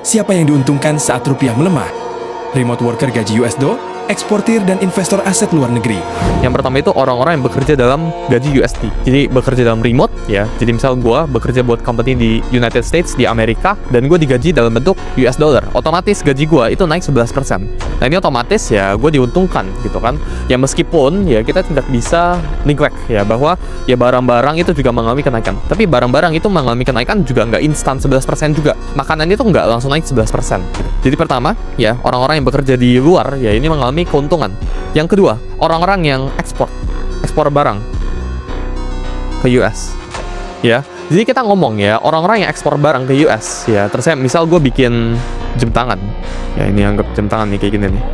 Siapa yang diuntungkan saat rupiah melemah? Remote worker gaji USD, eksportir dan investor aset luar negeri. Yang pertama itu orang-orang yang bekerja dalam gaji USD. Jadi bekerja dalam remote ya. Jadi misal gue bekerja buat company di United States, di Amerika, dan gue digaji dalam bentuk US dollar. Otomatis gaji gue itu naik 11%. Nah ini otomatis ya gue diuntungkan gitu kan. Ya meskipun ya kita tidak bisa neglect ya bahwa ya barang-barang itu juga mengalami kenaikan. Tapi barang-barang itu mengalami kenaikan juga nggak instan 11% juga. Makanan itu nggak langsung naik 11%. Jadi pertama ya orang-orang yang bekerja di luar ya ini mengalami keuntungan. Yang kedua, orang-orang yang ekspor barang ke US. Ya, jadi kita ngomong ya orang-orang yang ekspor barang ke US. Ya, terus saya misal gue bikin jam tangan. Ya ini anggap jam tangan nih kayak gini nih.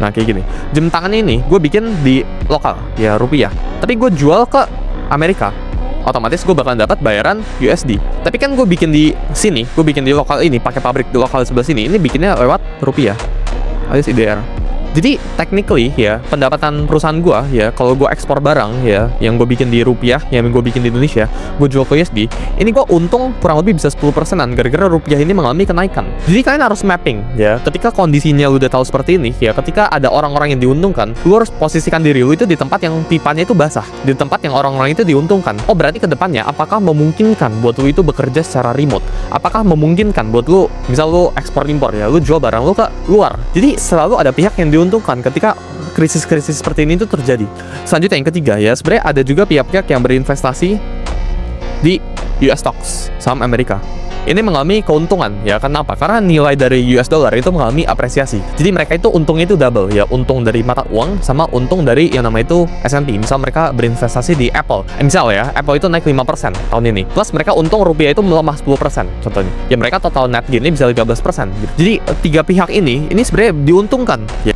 Nah kayak gini, jam tangan ini gue bikin di lokal ya rupiah. Tapi gue jual ke Amerika. Otomatis gue bakal dapat bayaran USD. Tapi kan gue bikin di sini, gue bikin di lokal ini pakai pabrik di lokal sebelah sini. Ini bikinnya lewat rupiah alias IDR. Jadi technically ya pendapatan perusahaan gua ya kalau gua ekspor barang ya yang gue bikin di rupiah, yang gue bikin di Indonesia, gue jual ke USD, ini gua untung kurang lebih bisa 10%-an gara-gara rupiah ini mengalami kenaikan. Jadi kalian harus mapping ya. Ketika kondisinya lu udah tahu seperti ini ya, ketika ada orang-orang yang diuntungkan, lu harus posisikan diri lu itu di tempat yang pipanya itu basah, di tempat yang orang-orang itu diuntungkan. Oh berarti ke depannya apakah memungkinkan buat lu itu bekerja secara remote? Apakah memungkinkan buat lu misal lu ekspor impor ya, lu jual barang lu ke luar. Jadi selalu ada pihak yang diuntungkan ketika krisis-krisis seperti ini itu terjadi. Selanjutnya yang ketiga ya, sebenarnya ada juga pihak-pihak yang berinvestasi di US stocks, saham Amerika. Ini mengalami keuntungan ya. Kenapa? Karena nilai dari US dollar itu mengalami apresiasi. Jadi mereka itu untungnya itu double ya, untung dari mata uang sama untung dari yang namanya itu S&P. Misal mereka berinvestasi di Apple. Misal ya, Apple itu naik 5% tahun ini. Plus mereka untung rupiah itu melemah 10% contohnya. Ya mereka total net gain-nya bisa 13% gitu. Jadi tiga pihak ini sebenarnya diuntungkan ya.